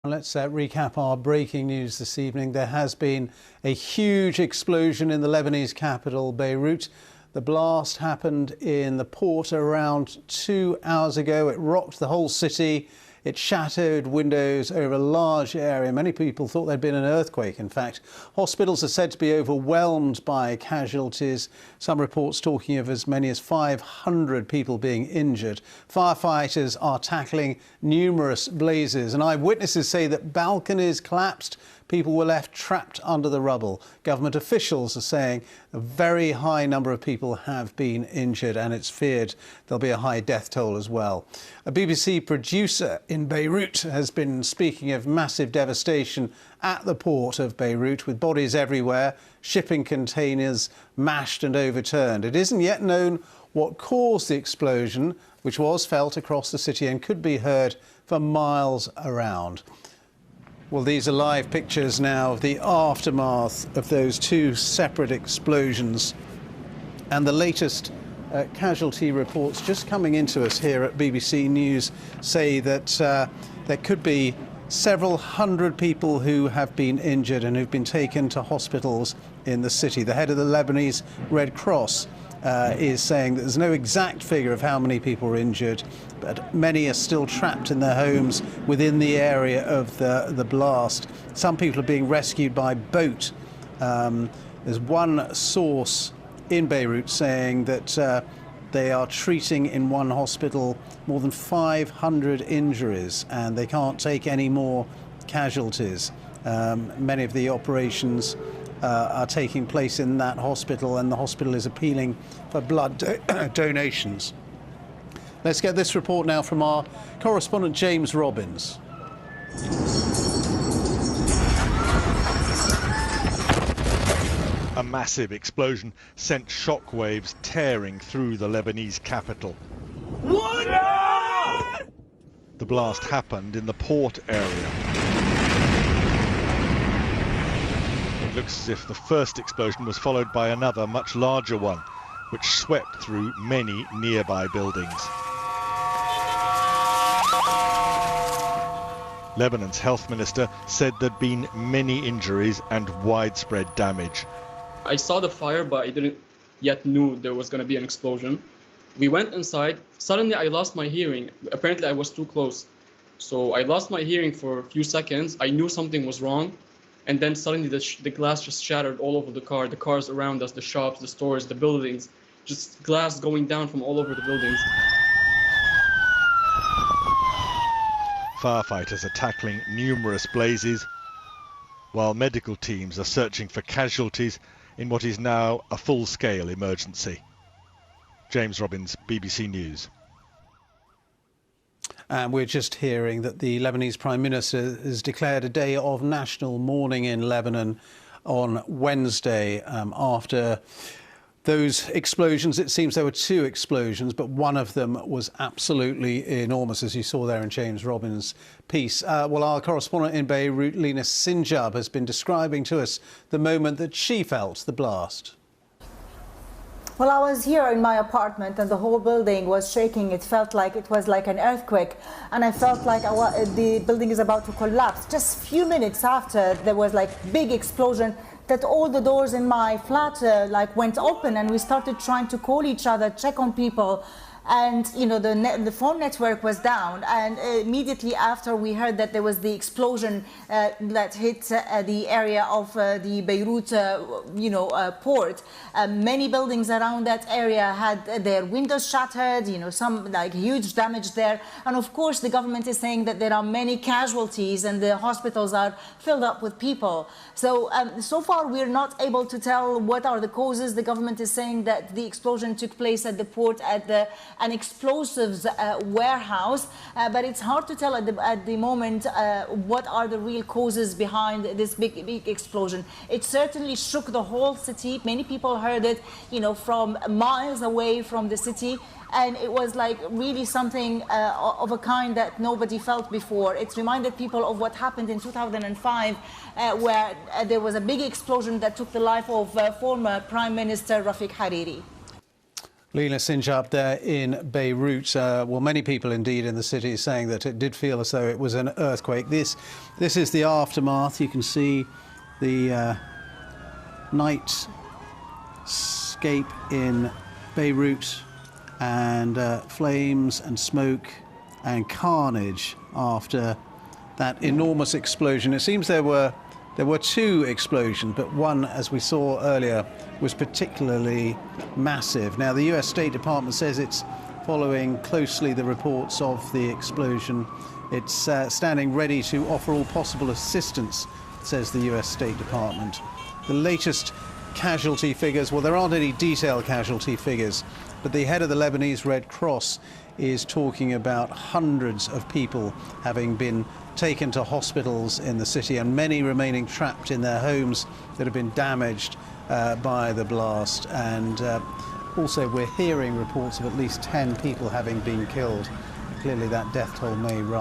Let's recap our breaking news this evening. There has been a huge explosion in the Lebanese capital, Beirut. The blast happened in the port around 2 hours ago. It rocked the whole city. It shattered windows over a large area. Many people thought there'd been an earthquake. In fact, hospitals are said to be overwhelmed by casualties. Some reports talking of as many as 500 people being injured. Firefighters are tackling numerous blazes, and eyewitnesses say that balconies collapsed. People were left trapped under the rubble. Government officials are saying a very high number of people have been injured, and it's feared there'll be a high death toll as well. A BBC producer in Beirut has been speaking of massive devastation at the port of Beirut, with bodies everywhere, shipping containers mashed and overturned. It isn't yet known what caused the explosion, which was felt across the city and could be heard for miles around. Well, these are live pictures now of the aftermath of those two separate explosions, and the latest casualty reports just coming into us here at BBC News say that there could be several hundred people who have been injured and who've been taken to hospitals in the city. The head of the Lebanese Red Cross is saying that there's no exact figure of how many people are injured, but many are still trapped in their homes within the area of the blast. Some people are being rescued by boat. There's one source in Beirut saying that they are treating in one hospital more than 500 injuries, and they can't take any more casualties. Many of the operations are taking place in that hospital, and the hospital is appealing for blood donations. Let's get this report now from our correspondent James Robbins. A massive explosion sent shockwaves tearing through the Lebanese capital. The blast happened in the port area. It looks as if the first explosion was followed by another, much larger one, which swept through many nearby buildings. Lebanon's health minister said there'd been many injuries and widespread damage. I saw the fire, but I didn't yet knew there was going to be an explosion. We went inside. Suddenly, I lost my hearing. Apparently, I was too close. So I lost my hearing for a few seconds. I knew something was wrong. And then suddenly the glass just shattered all over the cars around us, the shops, the stores, the buildings, just glass going down from all over the buildings. Firefighters are tackling numerous blazes, while medical teams are searching for casualties in what is now a full-scale emergency. James Robbins, BBC News. And we're just hearing that the Lebanese Prime Minister has declared a day of national mourning in Lebanon on Wednesday after those explosions. It seems there were two explosions, but one of them was absolutely enormous, as you saw there in James Robbins' piece. Well, our correspondent in Beirut, Lina Sinjab, has been describing to us the moment that she felt the blast. Well, I was here in my apartment and the whole building was shaking. It felt like it was like an earthquake, and I felt like the building is about to collapse. Just a few minutes after, there was like big explosion that all the doors in my flat went open, and we started trying to call each other, check on people. And you know, the phone network was down, and immediately after we heard that there was the explosion that hit the area of the Beirut port. Many buildings around that area had their windows shattered, you know, some like huge damage there. And of course the government is saying that there are many casualties and the hospitals are filled up with people. So so far we're not able to tell what are the causes. The government is saying that the explosion took place at the port at an explosives warehouse, but it's hard to tell at the moment what are the real causes behind this big explosion. It certainly shook the whole city. Many people heard it, you know, from miles away from the city, and it was like really something of a kind that nobody felt before. It reminded people of what happened in 2005, where there was a big explosion that took the life of former Prime Minister Rafik Hariri. Leela Sinja up there in Beirut. Well, many people indeed in the city saying that it did feel as though it was an earthquake. This is the aftermath. You can see the nightscape in Beirut, and flames and smoke and carnage after that enormous explosion. It seems there were two explosions, but one, as we saw earlier, was particularly massive. Now, the US State Department says it's following closely the reports of the explosion. It's standing ready to offer all possible assistance, says the US State Department. The latest casualty figures, well, there aren't any detailed casualty figures, but the head of the Lebanese Red Cross is talking about hundreds of people having been taken to hospitals in the city and many remaining trapped in their homes that have been damaged by the blast. And also we're hearing reports of at least 10 people having been killed. Clearly that death toll may rise.